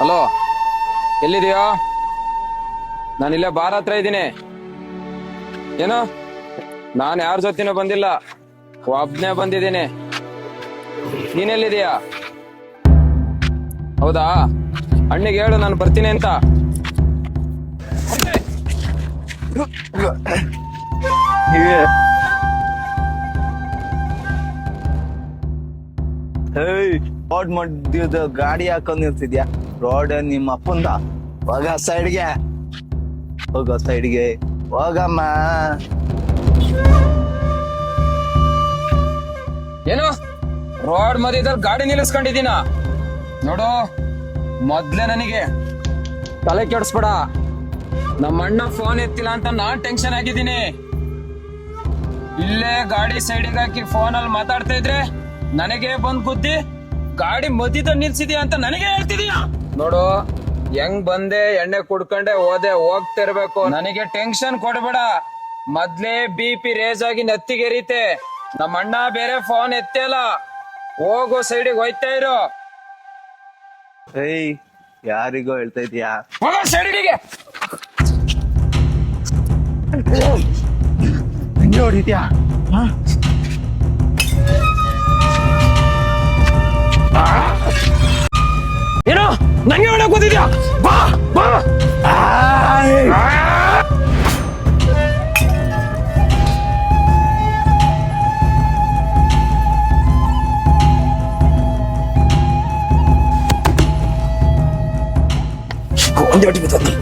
Hello, ಎಲ್ಲಿದೆಯೋ? ನಾನಿಲ್ಲೇ bar ಹತ್ರ ಇದ್ದೀನಿ. ಏನು? ನಾನು ಯಾರ ಜೊತೆನೂ ಬಂದಿಲ್ಲ, ಒಬ್ನೇ ಬಂದಿದ್ದೀನಿ. ನೀನೆಲ್ಲಿದೀಯಾ? ಹೌದಾ, ಅಣ್ಣಿಗೆ ಹೇಳು ನಾನು ಬರ್ತೀನಿ ಅಂತ. ರೋಡ್ ಮಧ್ಯದ ಗಾಡಿ ಹಾಕೊಂಡ್ ನಿಲ್ತಿದ್ಯಾ? ರೋಡ್ ನಿಮ್ಮ ಅಪ್ಪಂದ? ಹೋಗ ಸೈಡ್ಗೆ, ಹೋಗೋ ಸೈಡ್ಗೆ ಹೋಗಮ್ಮ. ಏನು? ರೋಡ್ ಮಧ್ಯದಲ್ಲಿ ಗಾಡಿ ನಿಲ್ಲಿಸ್ಕೊಂಡಿದ್ದೀನ? ನೋಡು, ಮೊದ್ಲೇ ನನಗೆ ತಲೆ ಕೆಡಿಸ್ಬೇಡ. ನಮ್ಮ ಅಣ್ಣ ಫೋನ್ ಎತ್ತಿಲ್ಲ ಅಂತ ನಾನ್ ಟೆನ್ಷನ್ ಆಗಿದ್ದೀನಿ. ಇಲ್ಲೇ ಗಾಡಿ ಸೈಡಿಗೆ ಹಾಕಿ ಫೋನಲ್ಲಿ ಮಾತಾಡ್ತಾ ಇದ್ರೆ ನನಗೆ ಬಂದ್ ಗುದ್ದಿ ಗಾಡಿ ಮಧ್ಯದ ನಿಲ್ಸಿದ್ಯಾ ಅಂತ ನನಗೆ ಹೇಳ್ತಿದೀಯ. ನೋಡು, ಹೆಂಗ್ ಬಂದೆ, ಎಣ್ಣೆ ಕುಡ್ಕೊಂಡೆ ಹೋದೆ, ಹೋಗ್ತಿರ್ಬೇಕು. ನನಗೆ ಟೆನ್ಷನ್ ಕೊಡ್ಬೇಡ. ಮೊದ್ಲೇ BP ರೇಸ್ ಆಗಿ ನೆತ್ತಿಗೆರೀತೆ. ನಮ್ಮ ಅಣ್ಣ ಬೇರೆ ಫೋನ್ ಎತ್ತಲ್ಲ. ಹೋಗೋ ಸೈಡಿಗೆ ಹೋಯ್ತಾ ಇರೋ. ಯಾರಿಗೋ ಹೇಳ್ತಾ ಇದೀಯಾ? ಹೋಗೋ ಸೈಡಿಗೆ. ಹಂಗೆ ಹೊಡಿದ್ಯಾ? ಏನೋ ನಂಗೆ ಹೊಡಕ್ ಕೂತಿದ್ಯಾ? ಬಾ ಬಾ. ಒಂದೇ ಹೊಡಿ ಬಿದ್ದೋದ್ನಿ.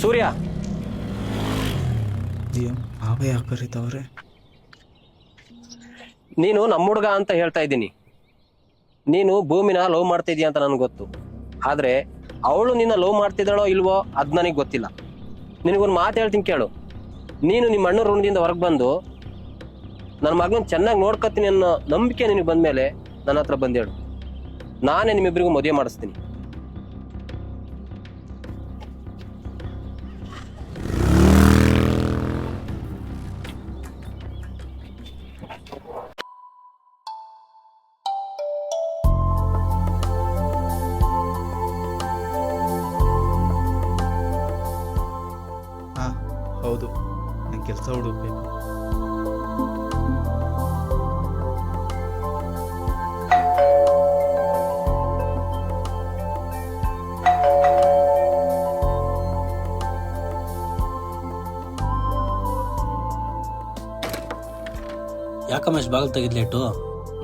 ಸೂರ್ಯ, ಮಾವ ಯಾಕೆ ಕರೀತವ್ರೆ? ನೀನು ನಮ್ಮ ಹುಡುಗ ಅಂತ ಹೇಳ್ತಾ ಇದ್ದೀನಿ. ನೀನು ಭೂಮಿನ ಲವ್ ಮಾಡ್ತಿದ್ಯಾ ಅಂತ ನನಗೆ ಗೊತ್ತು. ಆದ್ರೆ ಅವಳು ನಿನ್ನ ಲವ್ ಮಾಡ್ತಿದ್ದಾಳೋ ಇಲ್ವೋ ಅದ್ ನನಗೆ ಗೊತ್ತಿಲ್ಲ. ನಿನಗೊಂದು ಮಾತು ಹೇಳ್ತೀನಿ ಕೇಳು. ನೀನು ನಿಮ್ಮ ಅಣ್ಣ ಋಣದಿಂದ ಹೊರಗೆ ಬಂದು ನನ್ನ ಮಗನ ಚೆನ್ನಾಗಿ ನೋಡ್ಕೊತೀನಿ ಅನ್ನೋ ನಂಬಿಕೆ ನಿನಗೆ ಬಂದ್ಮೇಲೆ ನನ್ನ ಹತ್ರ ಬಂದೇಳು. ನಾನೇ ನಿಮ್ಮಿಬ್ಬರಿಗೂ ಮದುವೆ ಮಾಡಿಸ್ತೀನಿ. ಹೌದು, ನಂಗೆ ಕೆಲಸ ಹುಡುಕ್ಬೇಕು. ಯಾಕಮ್ಮ ಇಷ್ಟು ಬಾಗಿಲು ತೆಗೆದ್ ಲೇಟು?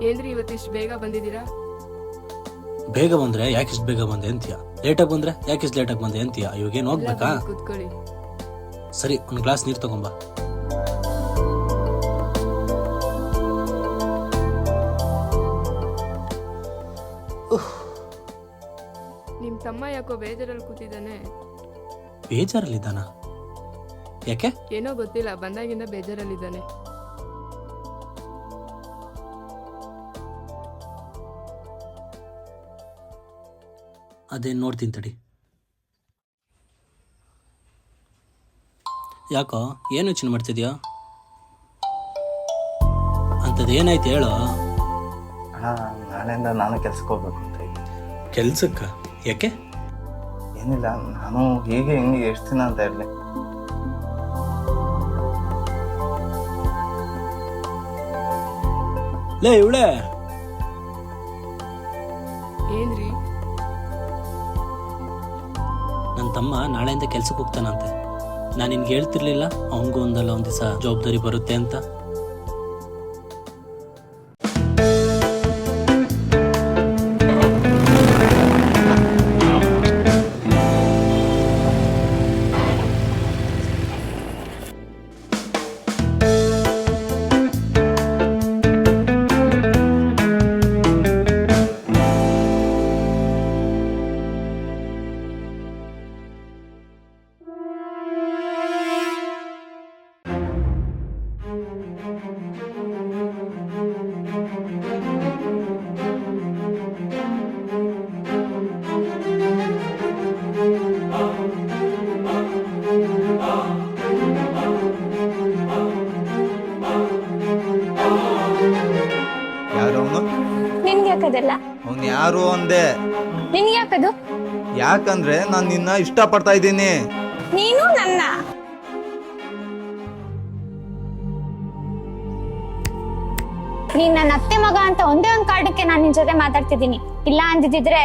ಏನ್ರಿ ಇವತ್ತಿಷ್ಟು ಬೇಗ ಬಂದಿದ್ದೀರಾ? ಬೇಗ ಬಂದ್ರೆ ಯಾಕೆ ಇಷ್ಟು ಬೇಗ ಬಂದೆ ಅಂತೀಯ, ಲೇಟಾಗಿ ಬಂದ್ರೆ ಯಾಕೆ ಇಷ್ಟು ಲೇಟಾಗಿ ಬಂದೆ ಅಂತೀಯ. ಇವಾಗೇನು ಹೋಗ್ಬೇಕಾ? ಕೂತ್ಕೊಳ್ಳಿ. ಸರಿ, ಒಂದು ಗ್ಲಾಸ್ ನೀರು ತಗೊಂಬ. ನಿಮ್ ತಮ್ಮ ಯಾಕೋ ಬೇಜಾರಲ್ಲಿ ಕೂತಿದ್ದಾನೆ? ಬೇಜಾರಲ್ಲಿದ್ದಾನ? ಯಾಕೆ? ಏನೋ ಗೊತ್ತಿಲ್ಲ, ಬಂದಾಗಿಂದ ಬೇಜಾರಲ್ಲಿದ್ದಾನೆ. ಅದೇನು ನೋಡ್ತೀನಿ ತಡಿ. ಯಾಕೋ ಏನು ಯೋಚನೆ ಮಾಡ್ತಿದ್ಯಾ? ಅಂಥದ್ದು ಏನಾಯ್ತು ಹೇಳೋ. ನಾಳೆಯಿಂದ ನಾನು ಕೆಲ್ಸಕ್ಕೆ ಹೋಗ್ಬೇಕು ಅಂತ ಇದ್ದೀನಿ. ಕೆಲ್ಸಕ್ಕ? ಯಾಕೆ? ಏನಿಲ್ಲ, ನಾನು ಹೀಗೆ ಹಿಂಗೆ ಎಷ್ಟು ದಿನ ಅಂತ ಇರಲಿ. ಲೇ ಇವಳೆ, ಏನ್ರಿ? ನನ್ನ ತಮ್ಮ ನಾಳೆಯಿಂದ ಕೆಲ್ಸಕ್ಕೆ ಹೋಗ್ತಾನಂತೆ. ನಾನು ನಿನ್ಗೆ ಹೇಳ್ತಿರ್ಲಿಲ್ಲ ಅವನಿಗೂ ಒಂದಲ್ಲ ಒಂದ್ ದಿವಸ ಜವಾಬ್ದಾರಿ ಬರುತ್ತೆ ಅಂತ. ಯಾರು ಅವನು? ನಿನ್ಗೆ ಯಾಕದೆಲ್ಲ? ಅವನು ಯಾರು ಅಂದೆ. ನಿನ್ಗೆ ಯಾಕದು? ಯಾಕಂದ್ರೆ ನಾನು ನಿನ್ನ ಇಷ್ಟಪಡ್ತಾ ಇದ್ದೀನಿ. ನೀನು ನನ್ನ ನೀನ್ ನನ್ನ ಅತ್ತೆ ಮಗ ಅಂತ ಒಂದೇ ಒಂದ್ ಕಾರಣಕ್ಕೆ ನಾನು ನಿನ್ ಜೊತೆ ಮಾತಾಡ್ತಿದ್ದೀನಿ. ಇಲ್ಲ ಅಂದಿದ್ರೆ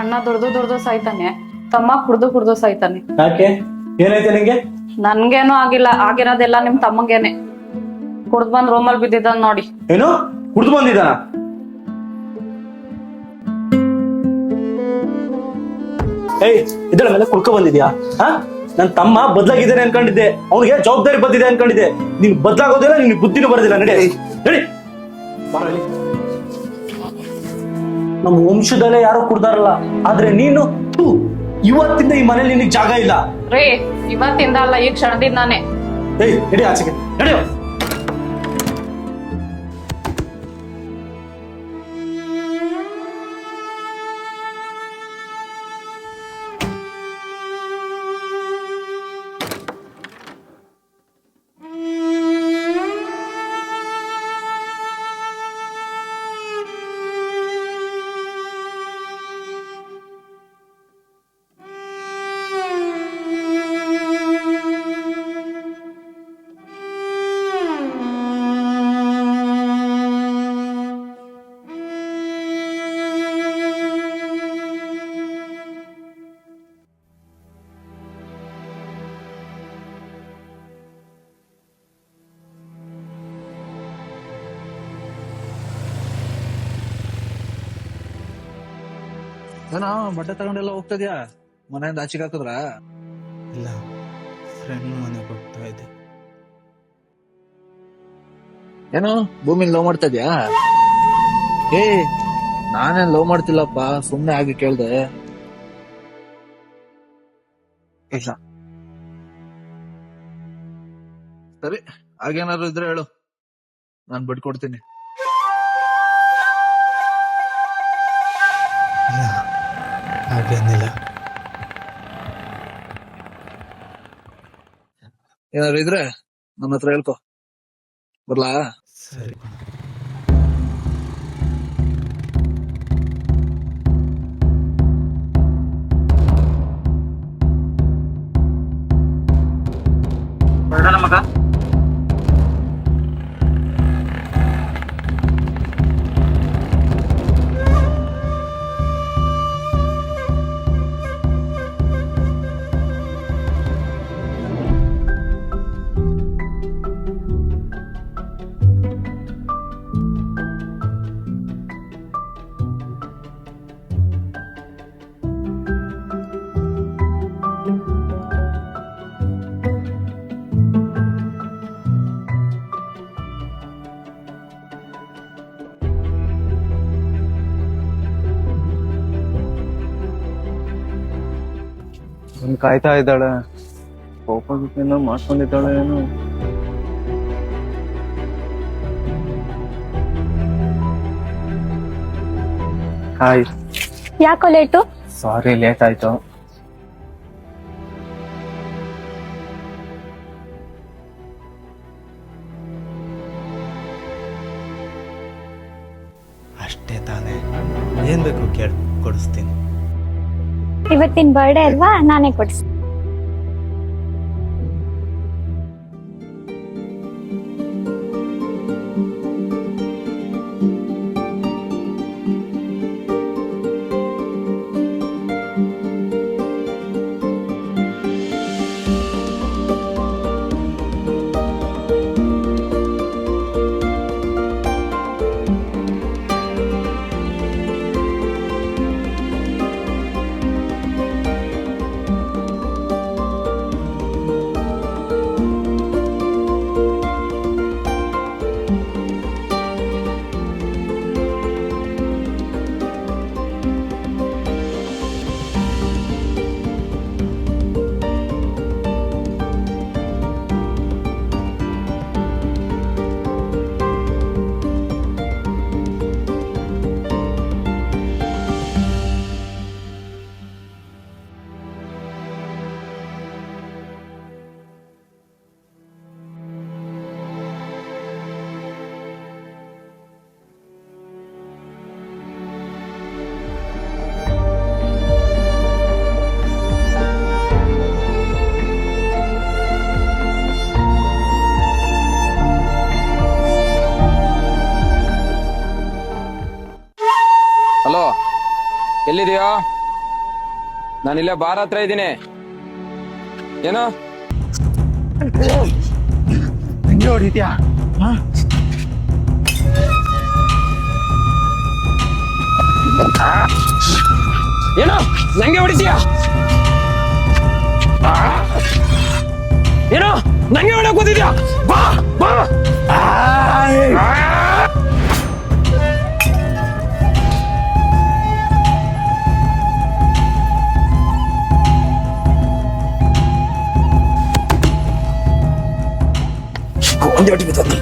ಅಣ್ಣ ದುಡ್ದು ಸಾಯ್ತಾನೆ, ತಮ್ಮ ಕುಡ್ದು ಸಾಯ್ತಾನೆ. ಯಾಕೆ? ಏನೈತೆ ನಿಂಗೆ? ನನ್ಗೇನು ಆಗಿಲ್ಲ, ಆಗಿರೋದೆಲ್ಲ ನಿಮ್ ತಮ್ಮಂಗೇನೆ. ಕುಡ್ದ್ ಬಂದ್ ರೂಮಲ್ಲಿ ಬಿದ್ದಿದ್ದ ನೋಡಿ. ಏನು ಕುಡ್ದು ಬಂದಿದ್ದಾನ? ಏಯ್ ಇದರ ಮೇಲೆ ಕುಡ್ಕೊ ಬಂದಿದ್ಯಾ? ನನ್ನ ತಮ್ಮ ಬದ್ಲಾಗಿದ್ದಾನೆ ಅನ್ಕೊಂಡಿದ್ದೆ, ಅವ್ನಿಗೆ ಜವಾಬ್ದಾರಿ ಬಂದಿದೆ ಅನ್ಕೊಂಡಿದ್ದೆ. ನೀನ್ ಬದ್ಲಾಗೋದಿಲ್ಲ, ನಿನ್ ಬುದ್ಧಿನೂ ಬರೋದಿಲ್ಲ. ನಡಿ ನಡಿ. ನಮ್ಮ ವಂಶದಲ್ಲೇ ಯಾರು ಕುಡ್ದಾರಲ್ಲ, ಆದ್ರೆ ನೀನು ಇವತ್ತಿಂದ ಈ ಮನೇಲಿ ನಿನಗೆ ಜಾಗ ಇಲ್ಲ. ರೇ, ಇವತ್ತಿಂದ ಅಲ್ಲ, ಈ ಕ್ಷಣದಿಂದಾನೆ. ಏಯ್ ನಡಿ ಆಚೆಗೆ, ನಡೆಯೋ. ಏನೋ ಬಟ್ಟೆ ತಗೊಂಡೆಲ್ಲ ಹೋಗ್ತದ್ಯಾ? ಮನೆಯಿಂದ ಆಚೆಗೆ ಹಾಕಿದ್ರ? ಇಲ್ಲ, ಫ್ರೆಂಡ್ ಮನೆಗೆ ಹೋಗ್ತಾ ಇದ್ದೆ. ಏನೋ ಭೂಮಿನ ಲವ್ ಮಾಡ್ತಾ ಇದ್ಯಾ? ಏ, ನಾನೇನ್ ಲವ್ ಮಾಡ್ತಿಲ್ಲಪ್ಪ, ಸುಮ್ನೆ ಆಗಿ ಕೇಳ್ದೆ. ಇಲ್ಲ ಸರಿ, ಹಾಗೇನಾದ್ರು ಇದ್ರೆ ಹೇಳು, ನಾನ್ ಬಿಟ್ಕೊಡ್ತೀನಿ. ಇಲ್ಲ, ಹಾಗೇನಿಲ್ಲ. ಏನಾದ್ರು ಇದ್ರೆ ನನ್ನ ಹತ್ರ ಹೇಳ್ಕೊ. ಬರ್ಲಾ? ಸರಿ. ಮಗ ನನ್ ಕಾಯ್ತಾ ಇದ್ದಾಳೆ, ಕೋಪ ಏನೋ ಮಾಡ್ಕೊಂಡಿದ್ದಾಳೆ ಏನೋ. ಹಾಯ್, ಯಾಕೋ ಲೇಟು? ಸಾರಿ ಲೇಟ್ ಆಯ್ತು. ಅಷ್ಟೇ ತಾನೇ, ಏನ್ ಬೇಕು ಕೇಳಿ ಕೊಡಿಸ್ತೀನಿ. ಇವತ್ತಿನ ಬರ್ಡೇ ಅಲ್ವಾ, ನಾನೇ ಕೊಡ್ಸಿ. ಹಲೋ, ಎಲ್ಲಿದೆಯೋ? ನಾನಿಲ್ಲೇ ಬಾರ್ ಹತ್ರ ಇದ್ದೀನಿ. ಏನೋ ನಂಗೆ ಹೊಡಿದ್ಯಾ? ಏನೋ ನಂಗೆ ಹೊಡಿತೀಯ? ಏನೋ ನಂಗೆ ಹೊಡಕ್ ಕೂತಿದ್ಯಾ? ಬಾ ಬಾ. ಒಂದೇ ಹೊಡಿ ಬಿದ್ದೋದ್ನಿ.